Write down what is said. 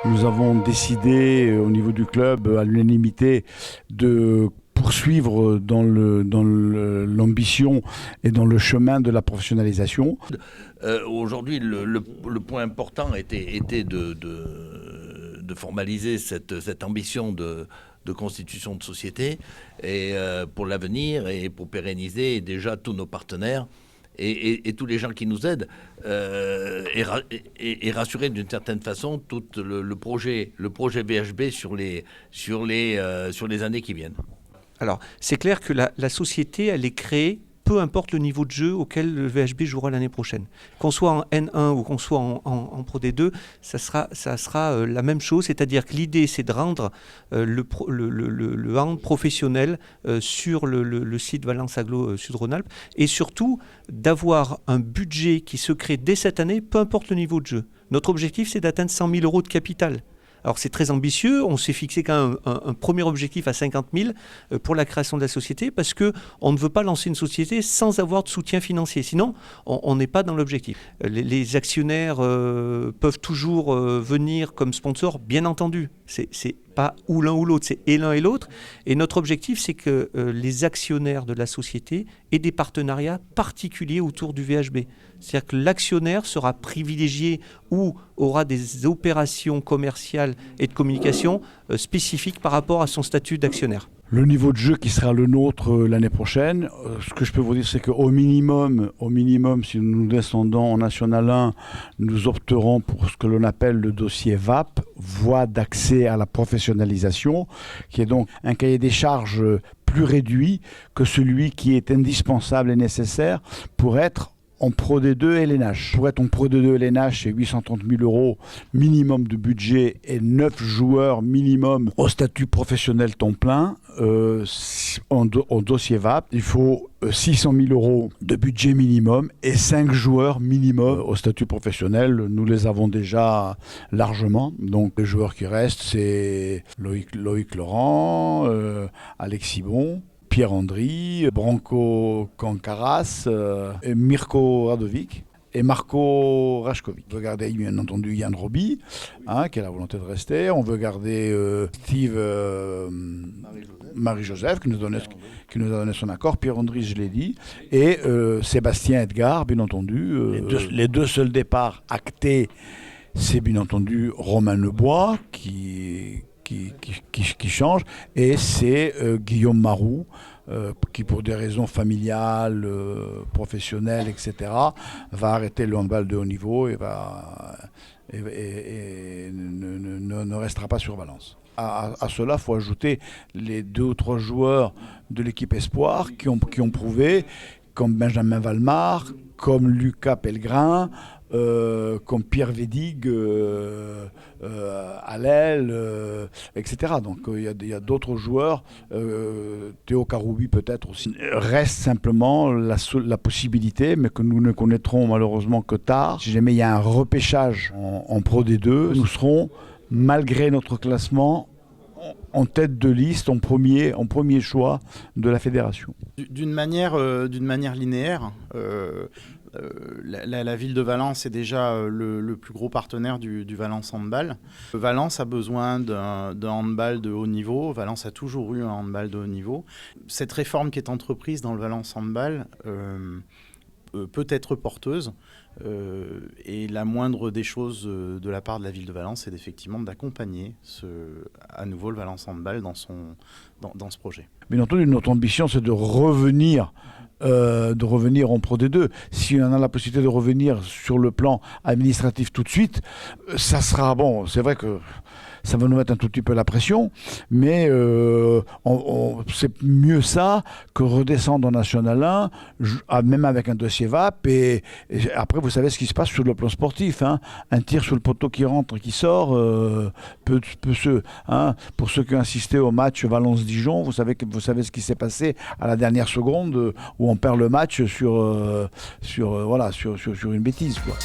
Nous avons décidé au niveau du club à l'unanimité de poursuivre dans l'ambition et dans le chemin de la professionnalisation. Aujourd'hui, le point important était de formaliser cette ambition de constitution de société et pour l'avenir et pour pérenniser déjà tous nos partenaires et tous les gens qui nous aident et rassurer d'une certaine façon tout le projet VHB sur les années qui viennent. Alors, c'est clair que la société, elle est créée, peu importe le niveau de jeu auquel le VHB jouera l'année prochaine. Qu'on soit en N1 ou qu'on soit en Pro D2, ça sera la même chose. C'est-à-dire que l'idée, c'est de rendre le hand professionnel sur le site Valence Agglo Sud-Rhône-Alpes et surtout d'avoir un budget qui se crée dès cette année, peu importe le niveau de jeu. Notre objectif, c'est d'atteindre 100 000 € de capital. Alors c'est très ambitieux, on s'est fixé quand même un premier objectif à 50 000 pour la création de la société parce qu'on ne veut pas lancer une société sans avoir de soutien financier, sinon on n'est pas dans l'objectif. Les actionnaires peuvent toujours venir comme sponsors, bien entendu, c'est pas ou l'un ou l'autre, c'est et l'un et l'autre. Et notre objectif, c'est que les actionnaires de la société aient des partenariats particuliers autour du VHB. C'est-à-dire que l'actionnaire sera privilégié ou aura des opérations commerciales et de communication spécifiques par rapport à son statut d'actionnaire. Le niveau de jeu qui sera le nôtre l'année prochaine, ce que je peux vous dire, c'est qu'au minimum, si nous descendons en National 1, nous opterons pour ce que l'on appelle le dossier VAP, voie d'accès à la professionnalisation, qui est donc un cahier des charges plus réduit que celui qui est indispensable et nécessaire pour être en Pro D2 LNH. Pour être en Pro D2 LNH, c'est 830 000 € minimum de budget et 9 joueurs minimum au statut professionnel temps plein. En dossier VAP, il faut 600 000 € de budget minimum et 5 joueurs minimum au statut professionnel. Nous les avons déjà largement. Donc les joueurs qui restent, c'est Loïc Laurent, Alexis Bon, Pierre Andry, Branko Kankaras, Mirko Radovic et Marco Rajkovic. On veut garder bien entendu Yann Roby, qui a la volonté de rester. On veut garder Steve Marie-Joseph, qui nous a donné son accord. Pierre Andry, je l'ai dit. Et Sébastien Edgar, bien entendu. Les deux seuls départs actés, c'est bien entendu Romain Lebois, qui change, et c'est Guillaume Marou, qui pour des raisons familiales, professionnelles, etc., va arrêter le handball de haut niveau et ne restera pas sur Valence. À cela, il faut ajouter les 2 ou 3 joueurs de l'équipe Espoir qui ont prouvé, comme Benjamin Valmar, comme Lucas Pellegrin, comme Pierre Védig à l'aile, etc. Donc il y a d'autres joueurs, Théo Karoubi peut-être aussi. Reste simplement la possibilité, mais que nous ne connaîtrons malheureusement que tard. Si jamais il y a un repêchage en Pro D2, nous serons, malgré notre classement, en tête de liste, en premier choix de la fédération. D'une manière linéaire, la ville de Valence est déjà le plus gros partenaire du Valence Handball. Valence a besoin d'un handball de haut niveau. Valence a toujours eu un handball de haut niveau. Cette réforme qui est entreprise dans le Valence Handball peut être porteuse. Et la moindre des choses de la part de la ville de Valence, c'est effectivement d'accompagner à nouveau le Valence Handball dans ce projet. Bien entendu, notre ambition, c'est de revenir en Pro D2. Si on a la possibilité de revenir sur le plan administratif tout de suite, ça sera bon. C'est vrai que ça va nous mettre un tout petit peu la pression, mais c'est mieux ça que redescendre en National 1, même avec un dossier VAP. Et après, vous savez ce qui se passe sur le plan sportif. Un tir sur le poteau qui rentre, qui sort, pour ceux qui ont assisté au match Valence-Dijon, vous savez ce qui s'est passé à la dernière seconde, où on perd le match sur une bêtise, quoi.